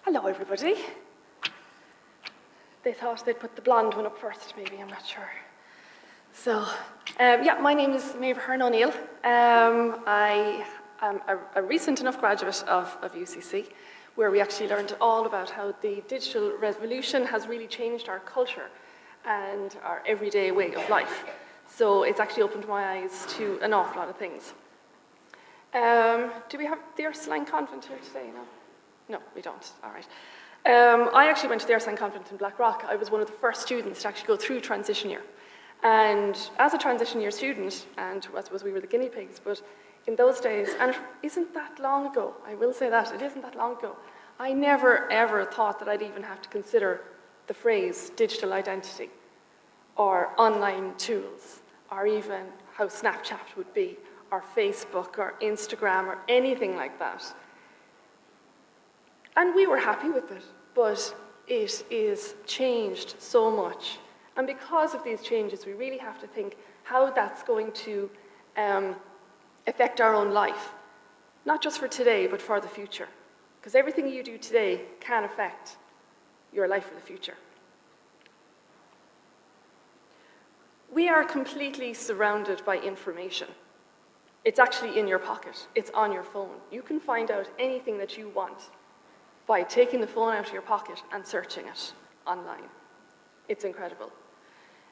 Hello, everybody. They thought they'd put the blonde one up first, maybe, I'm not sure. So, my name is Maeve Ahern O'Neill. I am a recent enough graduate of UCC, where we actually learned all about how the digital revolution has really changed our culture and our everyday way of life. So it's actually opened my eyes to an awful lot of things. Do we have the Ursuline Convent here today? No? No, we don't. All right. I actually went to the Ursuline Convent in Blackrock. I was one of the first students to actually go through transition year. And as a transition year student, and I suppose we were the guinea pigs, but in those days, and it isn't that long ago, I will say that, it isn't that long ago, I never ever thought that I'd even have to consider the phrase digital identity, or online tools, or even how Snapchat would be, or Facebook, or Instagram, or anything like that. And we were happy with it, but it is changed so much. And because of these changes, we really have to think how that's going to affect our own life. Not just for today, but for the future. Because everything you do today can affect your life for the future. We are completely surrounded by information. It's actually in your pocket. It's on your phone. You can find out anything that you want by taking the phone out of your pocket and searching it online. It's incredible.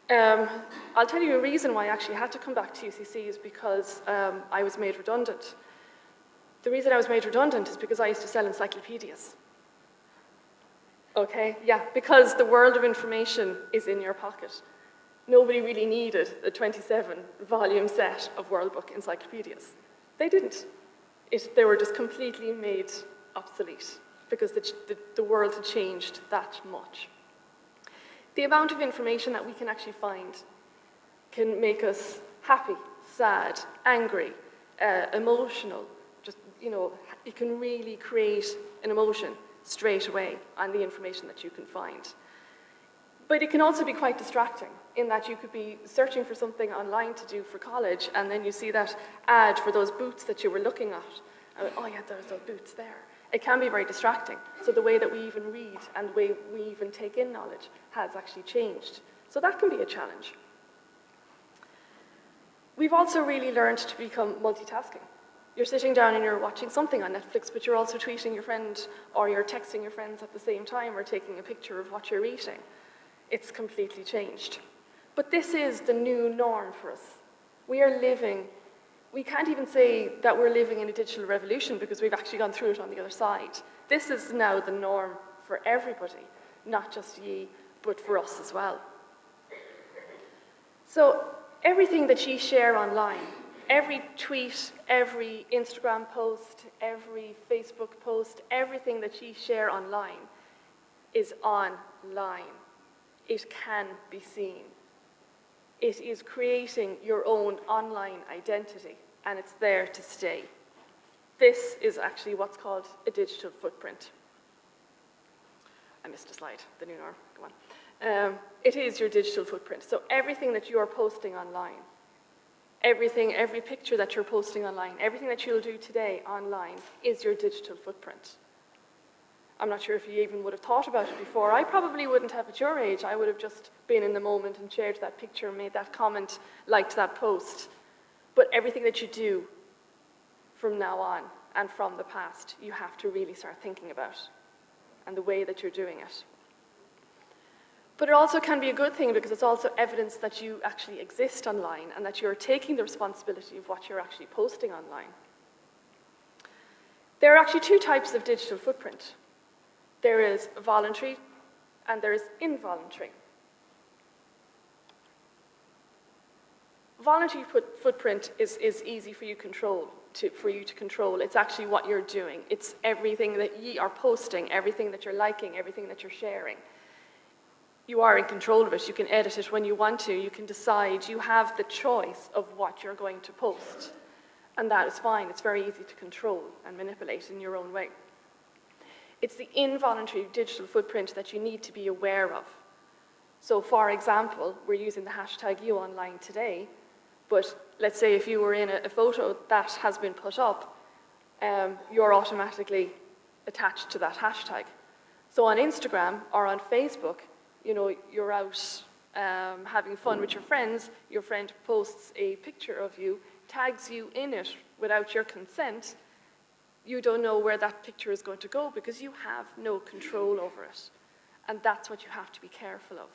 I'll tell you a reason why I actually had to come back to UCC is because I was made redundant. The reason I was made redundant is because I used to sell encyclopedias. Okay, yeah, because the world of information is in your pocket. Nobody really needed a 27-volume set of World Book encyclopedias. They didn't. They were just completely made obsolete because the world had changed that much. The amount of information that we can actually find can make us happy, sad, angry, emotional. Just, it can really create an emotion straight away on the information that you can find. But it can also be quite distracting in that you could be searching for something online to do for college, and then you see that ad for those boots that you were looking at. Oh yeah, there's those boots there. It can be very distracting. So the way that we even read and the way we even take in knowledge has actually changed. So that can be a challenge. We've also really learned to become multitasking. You're sitting down and you're watching something on Netflix, but you're also tweeting your friend, or you're texting your friends at the same time, or taking a picture of what you're eating. It's completely changed. But this is the new norm for us. We can't even say that we're living in a digital revolution because we've actually gone through it on the other side. This is now the norm for everybody, not just ye, but for us as well. So everything that ye share online, every tweet, every Instagram post, every Facebook post, everything that ye share online is online. It can be seen. It is creating your own online identity, and it's there to stay. This is actually what's called a digital footprint. I missed a slide, the new norm, go on. It is your digital footprint. So everything that you're posting online, every picture that you're posting online, everything that you'll do today online is your digital footprint. I'm not sure if you even would have thought about it before. I probably wouldn't have at your age. I would have just been in the moment and shared that picture, made that comment, liked that post. But everything that you do from now on and from the past, you have to really start thinking about, and the way that you're doing it. But it also can be a good thing because it's also evidence that you actually exist online and that you're taking the responsibility of what you're actually posting online. There are actually two types of digital footprint. There is voluntary and there is involuntary. Voluntary footprint is easy for you to control. It's actually what you're doing. It's everything that you are posting, everything that you're liking, everything that you're sharing. You are in control of it. You can edit it when you want to. You can decide. You have the choice of what you're going to post. And that is fine. It's very easy to control and manipulate in your own way. It's the involuntary digital footprint that you need to be aware of. So for example, we're using the hashtag uOnline today, but let's say if you were in a photo that has been put up, you're automatically attached to that hashtag. So on Instagram or on Facebook, you're out having fun with your friends, your friend posts a picture of you, tags you in it without your consent, you don't know where that picture is going to go because you have no control over it. And that's what you have to be careful of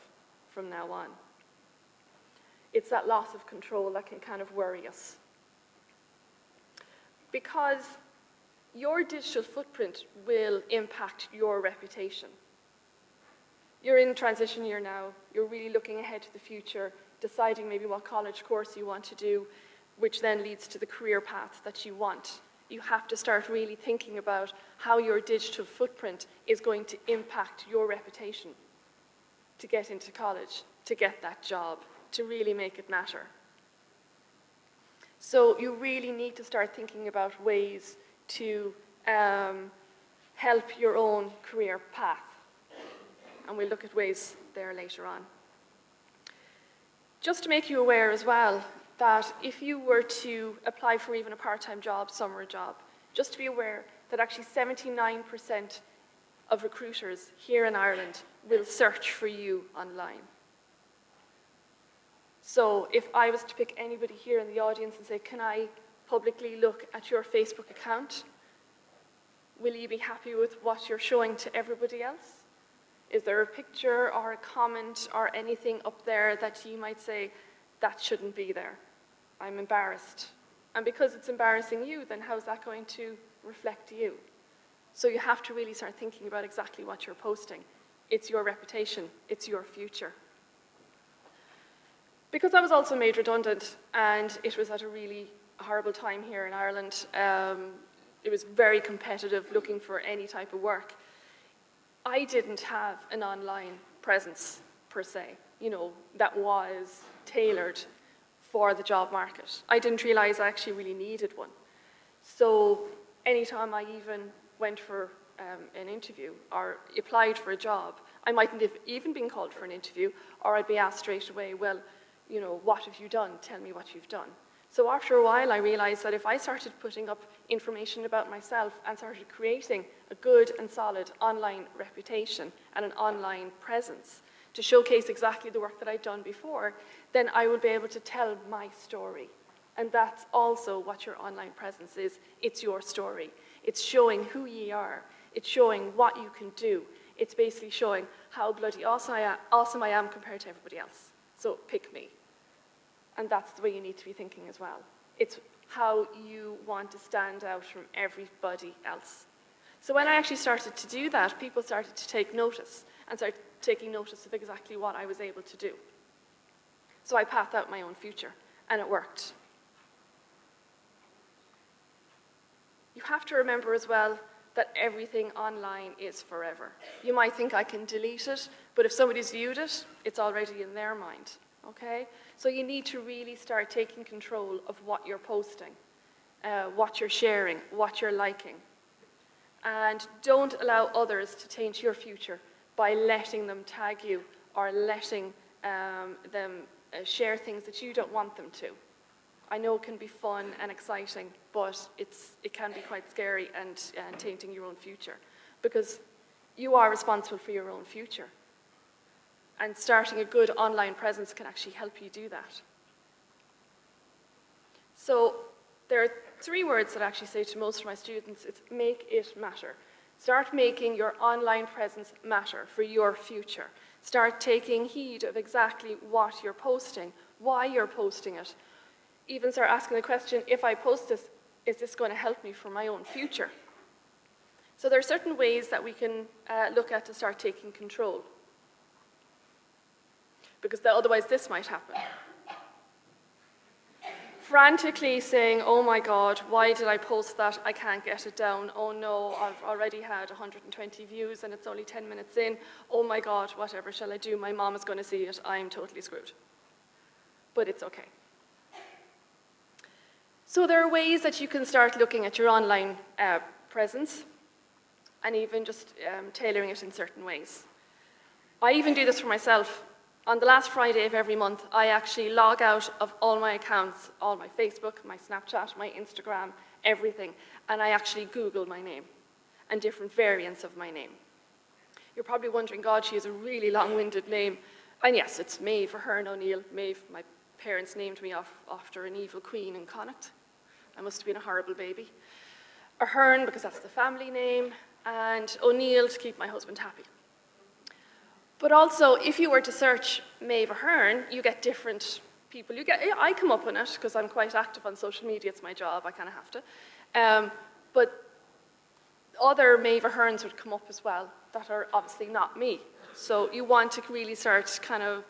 from now on. It's that loss of control that can kind of worry us. Because your digital footprint will impact your reputation. You're in transition year now, you're really looking ahead to the future, deciding maybe what college course you want to do, which then leads to the career path that you want. You have to start really thinking about how your digital footprint is going to impact your reputation to get into college, to get that job, to really make it matter. So you really need to start thinking about ways to help your own career path. And we'll look at ways there later on. Just to make you aware as well that if you were to apply for even a part-time job, summer job, just to be aware that actually 79% of recruiters here in Ireland will search for you online. So if I was to pick anybody here in the audience and say, can I publicly look at your Facebook account? Will you be happy with what you're showing to everybody else? Is there a picture or a comment or anything up there that you might say, that shouldn't be there? I'm embarrassed. And because it's embarrassing you, then how's that going to reflect you? So you have to really start thinking about exactly what you're posting. It's your reputation, it's your future. Because I was also made redundant, and it was at a really horrible time here in Ireland. It was very competitive looking for any type of work. I didn't have an online presence, per se, that was tailored for the job market. I didn't realize I actually really needed one. So anytime I even went for an interview or applied for a job, I mightn't have even been called for an interview, or I'd be asked straight away, well, what have you done? Tell me what you've done. So after a while, I realized that if I started putting up information about myself and started creating a good and solid online reputation and an online presence to showcase exactly the work that I'd done before, then I would be able to tell my story. And that's also what your online presence is. It's your story. It's showing who ye are. It's showing what you can do. It's basically showing how bloody awesome I am compared to everybody else. So pick me. And that's the way you need to be thinking as well. It's how you want to stand out from everybody else. So when I actually started to do that, people started to take notice and started taking notice of exactly what I was able to do. So I pathed out my own future, and it worked. You have to remember as well that everything online is forever. You might think I can delete it, but if somebody's viewed it, it's already in their mind. Okay? So you need to really start taking control of what you're posting, what you're sharing, what you're liking. And don't allow others to taint your future by letting them tag you or letting them share things that you don't want them to. I know it can be fun and exciting, but it can be quite scary and tainting your own future, because you are responsible for your own future. And starting a good online presence can actually help you do that. So there are 3 words that I actually say to most of my students. It's make it matter. Start making your online presence matter for your future. Start taking heed of exactly what you're posting, why you're posting it. Even start asking the question, if I post this, is this going to help me for my own future? So there are certain ways that we can look at to start taking control, because otherwise this might happen. Frantically saying, oh my God, why did I post that? I can't get it down. Oh no, I've already had 120 views and it's only 10 minutes in. Oh my God, whatever shall I do? My mom is going to see it. I'm totally screwed. But it's okay. So there are ways that you can start looking at your online presence and even just tailoring it in certain ways. I even do this for myself. On the last Friday of every month, I actually log out of all my accounts, all my Facebook, my Snapchat, my Instagram, everything, and I actually Google my name and different variants of my name. You're probably wondering, God, she has a really long-winded name. And yes, it's Maeve Ahern O'Neill. Maeve, my parents named me after an evil queen in Connacht. I must have been a horrible baby. Ahern, because that's the family name, and O'Neill to keep my husband happy. But also, if you were to search Maeve Ahern, you get different people. I come up on it because I'm quite active on social media. It's my job. I kind of have to. But other Maeve Aherns would come up as well that are obviously not me. So you want to really start kind of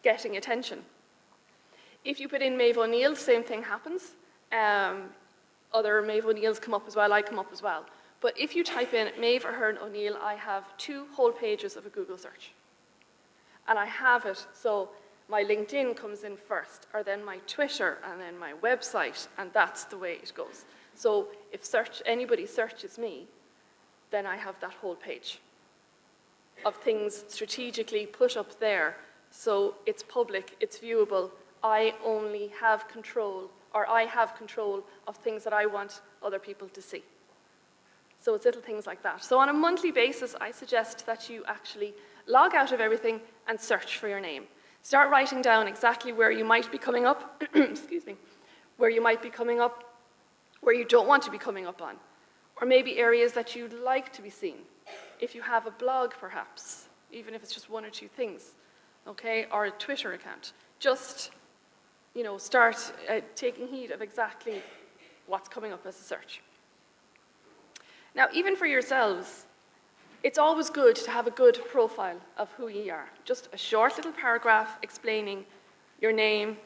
getting attention. If you put in Maeve O'Neill, same thing happens. Other Maeve O'Neills come up as well. I come up as well. But if you type in Maeve Ahern O'Neill, I have 2 whole pages of a Google search. And I have it, so my LinkedIn comes in first, or then my Twitter, and then my website, and that's the way it goes. So if anybody searches me, then I have that whole page of things strategically put up there. So it's public, it's viewable. I only have control, or I have control of things that I want other people to see. So it's little things like that. So on a monthly basis, I suggest that you actually log out of everything and search for your name. Start writing down exactly where you might be coming up, excuse me, where you might be coming up, where you don't want to be coming up on, or maybe areas that you'd like to be seen. If you have a blog, perhaps, even if it's just 1 or 2 things, okay, or a Twitter account, just, start taking heed of exactly what's coming up as a search. Now, even for yourselves, it's always good to have a good profile of who you are. Just a short little paragraph explaining your name,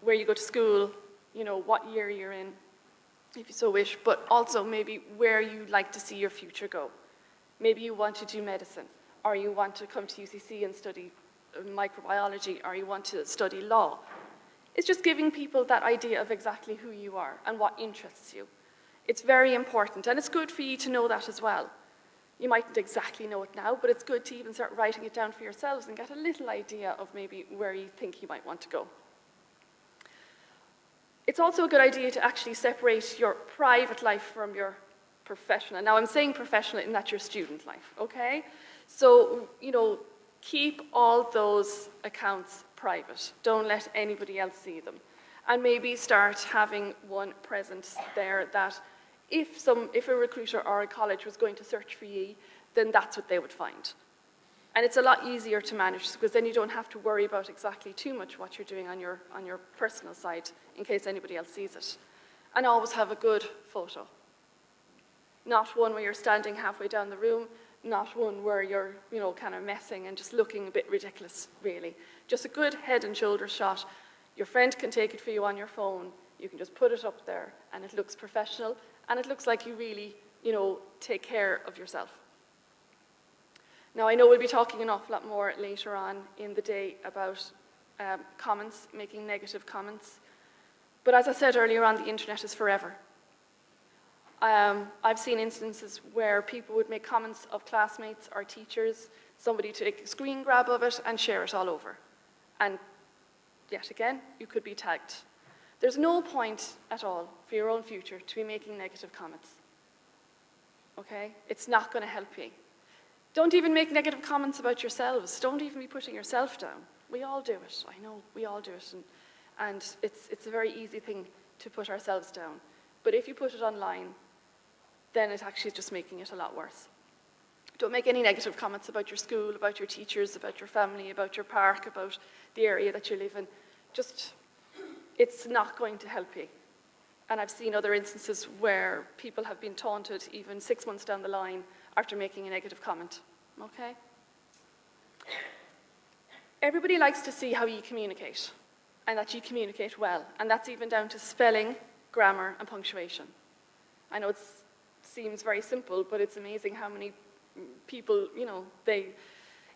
where you go to school, what year you're in, if you so wish, but also maybe where you'd like to see your future go. Maybe you want to do medicine, or you want to come to UCC and study microbiology, or you want to study law. It's just giving people that idea of exactly who you are and what interests you. It's very important, and it's good for you to know that as well. You mightn't exactly know it now, but it's good to even start writing it down for yourselves and get a little idea of maybe where you think you might want to go. It's also a good idea to actually separate your private life from your professional. Now, I'm saying professional in that your student life, okay? So, keep all those accounts private. Don't let anybody else see them. And maybe start having one presence there that if a recruiter or a college was going to search for you, then that's what they would find. And it's a lot easier to manage because then you don't have to worry about exactly too much what you're doing on your personal side in case anybody else sees it. And always have a good photo. Not one where you're standing halfway down the room, not one where you're, kind of messing and just looking a bit ridiculous, really. Just a good head and shoulders shot. Your friend can take it for you on your phone. You can just put it up there and it looks professional and it looks like you really, take care of yourself. Now, I know we'll be talking an awful lot more later on in the day about comments, making negative comments. But as I said earlier on, the internet is forever. I've seen instances where people would make comments of classmates or teachers, somebody take a screen grab of it and share it all over. And yet again, you could be tagged. There's no point at all for your own future to be making negative comments. Okay? It's not going to help you. Don't even make negative comments about yourselves. Don't even be putting yourself down. We all do it. I know we all do it. And it's a very easy thing to put ourselves down. But if you put it online, then it actually is just making it a lot worse. Don't make any negative comments about your school, about your teachers, about your family, about your park, about the area that you live in. It's not going to help you. And I've seen other instances where people have been taunted even 6 months down the line after making a negative comment, okay? Everybody likes to see how you communicate, and that you communicate well, and that's even down to spelling, grammar, and punctuation. I know it seems very simple, but it's amazing how many people,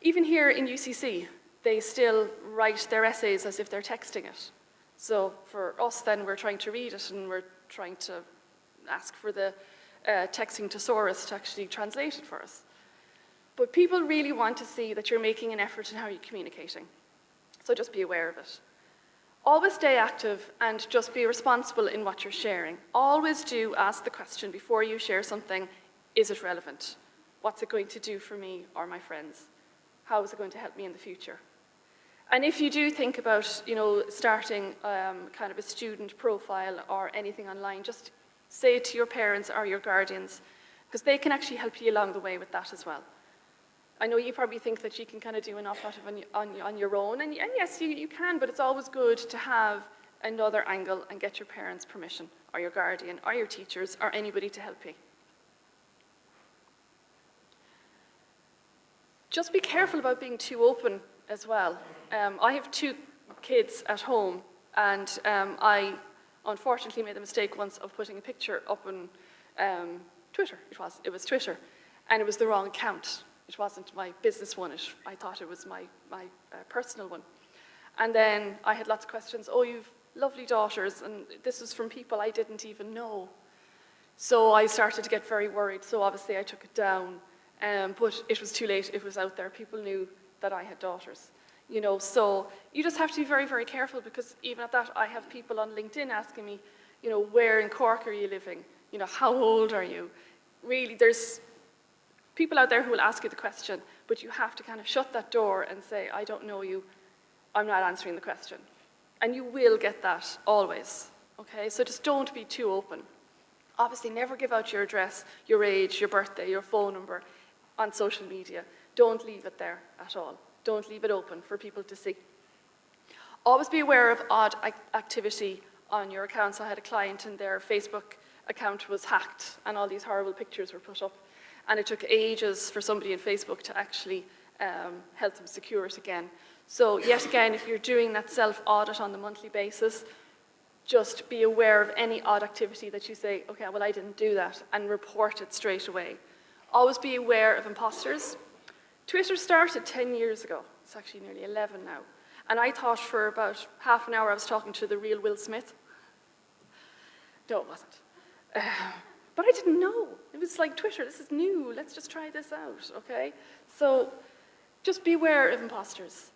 even here in UCC, they still write their essays as if they're texting it. So for us then, we're trying to read it and we're trying to ask for the texting thesaurus to actually translate it for us. But people really want to see that you're making an effort in how you're communicating. So just be aware of it. Always stay active and just be responsible in what you're sharing. Always do ask the question before you share something, is it relevant? What's it going to do for me or my friends? How is it going to help me in the future? And if you do think about, starting kind of a student profile or anything online, just say it to your parents or your guardians, because they can actually help you along the way with that as well. I know you probably think that you can kind of do an awful lot of on your own, and yes, you can, but it's always good to have another angle and get your parents' permission, or your guardian, or your teachers, or anybody to help you. Just be careful about being too open as well. I have 2 kids at home, and I unfortunately made the mistake once of putting a picture up on Twitter. It was Twitter, and it was the wrong account. It wasn't my business one. I thought it was my personal one. And then I had lots of questions. Oh, you've lovely daughters, and this was from people I didn't even know. So I started to get very worried. So obviously I took it down, but it was too late. It was out there. People knew that I had daughters. So you just have to be very, very careful, because even at that, I have people on LinkedIn asking me, where in Cork are you living? How old are you? Really, there's people out there who will ask you the question, but you have to kind of shut that door and say, I don't know you, I'm not answering the question. And you will get that, always, okay? So just don't be too open. Obviously, never give out your address, your age, your birthday, your phone number on social media. Don't leave it there at all. Don't leave it open for people to see. Always be aware of odd activity on your accounts. I had a client and their Facebook account was hacked and all these horrible pictures were put up. And it took ages for somebody in Facebook to actually help them secure it again. So yet again, if you're doing that self-audit on the monthly basis, just be aware of any odd activity that you say, okay, well, I didn't do that, and report it straight away. Always be aware of imposters. Twitter started 10 years ago. It's actually nearly 11 now. And I thought for about half an hour I was talking to the real Will Smith. No, it wasn't. But I didn't know. It was like, Twitter, this is new. Let's just try this out, okay? So just be aware of imposters.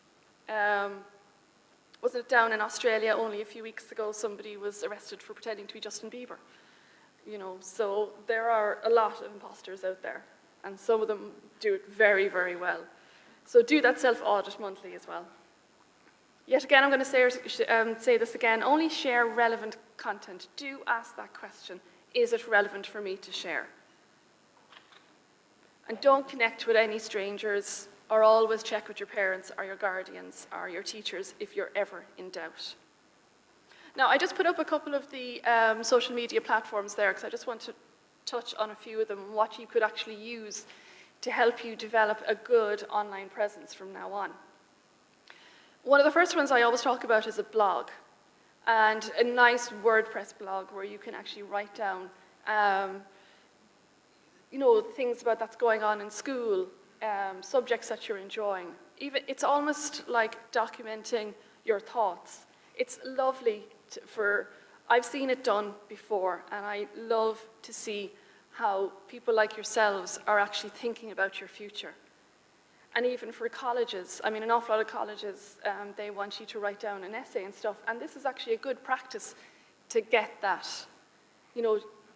Wasn't it down in Australia only a few weeks ago, somebody was arrested for pretending to be Justin Bieber? So there are a lot of imposters out there, and some of them do it very, very well. So do that self-audit monthly as well. Yet again, I'm going to say this again, only share relevant content. Do ask that question, is it relevant for me to share? And don't connect with any strangers, or always check with your parents or your guardians or your teachers if you're ever in doubt. Now, I just put up a couple of the social media platforms there because I just want to touch on a few of them and what you could actually use to help you develop a good online presence from now on. One of the first ones I always talk about is a blog, and a nice WordPress blog where you can actually write down things about that's going on in school, subjects that you're enjoying. It's almost like documenting your thoughts. It's lovely I've seen it done before, and I love to see how people like yourselves are actually thinking about your future. And even for colleges, an awful lot of colleges, they want you to write down an essay and stuff, and this is actually a good practice to get that.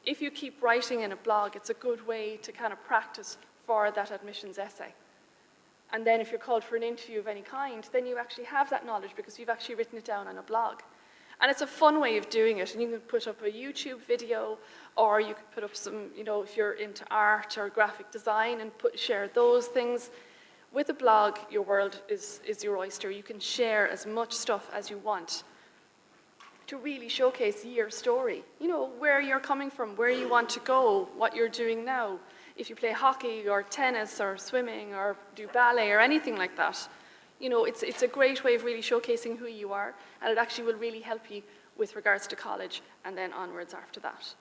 If you keep writing in a blog, it's a good way to kind of practice for that admissions essay. And then if you're called for an interview of any kind, then you actually have that knowledge because you've actually written it down on a blog. And it's a fun way of doing it, and you can put up a YouTube video, or you could put up some, if you're into art or graphic design, and share those things. With a blog, your world is your oyster. You can share as much stuff as you want to really showcase your story. Where you're coming from, where you want to go, what you're doing now. If you play hockey or tennis or swimming or do ballet or anything like that, it's a great way of really showcasing who you are, and it actually will really help you with regards to college and then onwards after that.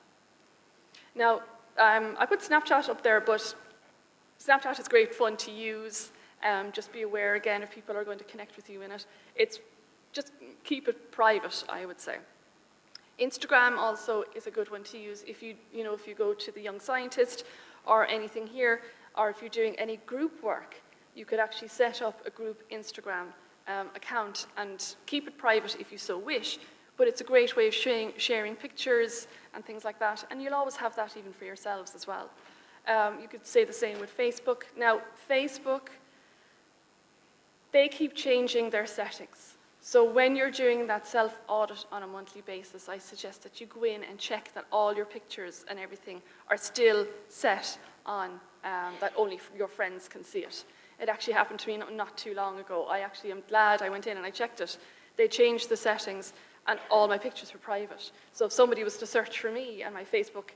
Now, I put Snapchat up there, but Snapchat is great fun to use. Just be aware, again, if people are going to connect with you in it. Just keep it private, I would say. Instagram also is a good one to use if you go to the Young Scientist or anything here, or if you're doing any group work, you could actually set up a group Instagram account and keep it private if you so wish, but it's a great way of sharing pictures and things like that, and you'll always have that even for yourselves as well. You could say the same with Facebook. Now, Facebook, they keep changing their settings. So when you're doing that self-audit on a monthly basis, I suggest that you go in and check that all your pictures and everything are still set on that only your friends can see it. It actually happened to me not too long ago. I actually am glad I went in and I checked it. They changed the settings and all my pictures were private. So if somebody was to search for me and my Facebook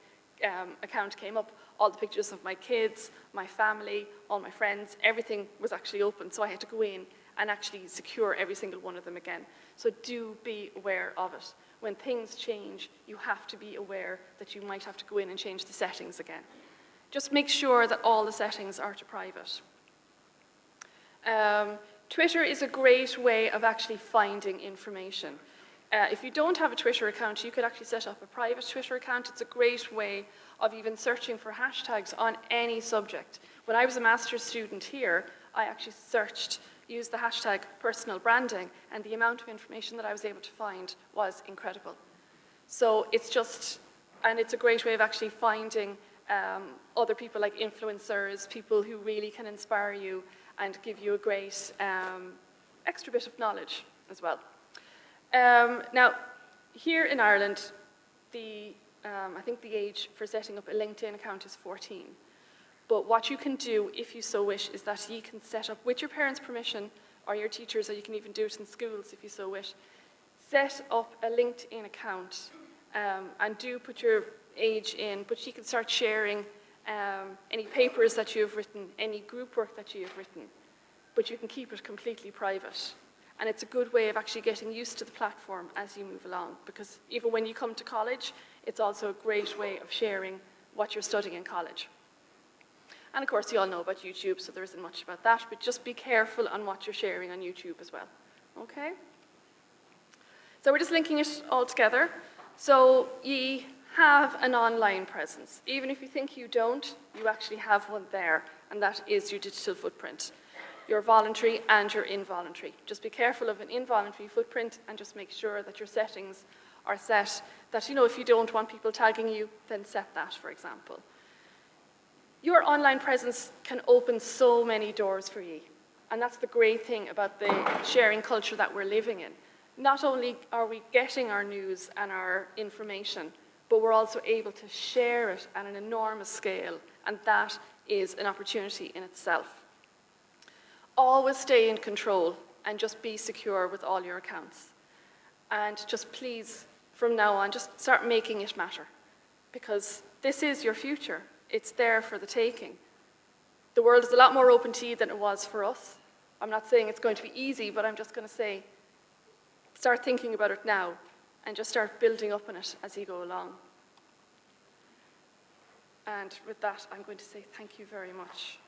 account came up, all the pictures of my kids, my family, all my friends, everything was actually open. So I had to go in and actually secure every single one of them again. So do be aware of it. When things change, you have to be aware that you might have to go in and change the settings again. Just make sure that all the settings are to private. Twitter is a great way of actually finding information. If you don't have a Twitter account, you could actually set up a private Twitter account. It's a great way of even searching for hashtags on any subject. When I was a master's student here, I actually used the hashtag personal branding, and the amount of information that I was able to find was incredible. So it's a great way of actually finding other people like influencers, people who really can inspire you and give you a great extra bit of knowledge as well. Now, here in Ireland, I think the age for setting up a LinkedIn account is 14. But what you can do, if you so wish, is that you can set up, with your parents' permission, or your teachers, or you can even do it in schools if you so wish, set up a LinkedIn account and do put your age in, but you can start sharing any papers that you have written, any group work that you have written, but you can keep it completely private. And it's a good way of actually getting used to the platform as you move along, because even when you come to college, it's also a great way of sharing what you're studying in college. And of course, you all know about YouTube, so there isn't much about that, but just be careful on what you're sharing on YouTube as well. Okay? So we're just linking it all together. So you have an online presence. Even if you think you don't, you actually have one there, and that is your digital footprint. Your voluntary and your involuntary. Just be careful of an involuntary footprint and just make sure that your settings are set that, if you don't want people tagging you, then set that, for example. Your online presence can open so many doors for you. And that's the great thing about the sharing culture that we're living in. Not only are we getting our news and our information, but we're also able to share it at an enormous scale. And that is an opportunity in itself. Always stay in control and just be secure with all your accounts. And just please, from now on, just start making it matter. Because this is your future. It's there for the taking. The world is a lot more open to you than it was for us. I'm not saying it's going to be easy, but I'm just going to say, start thinking about it now and just start building up on it as you go along. And with that, I'm going to say thank you very much.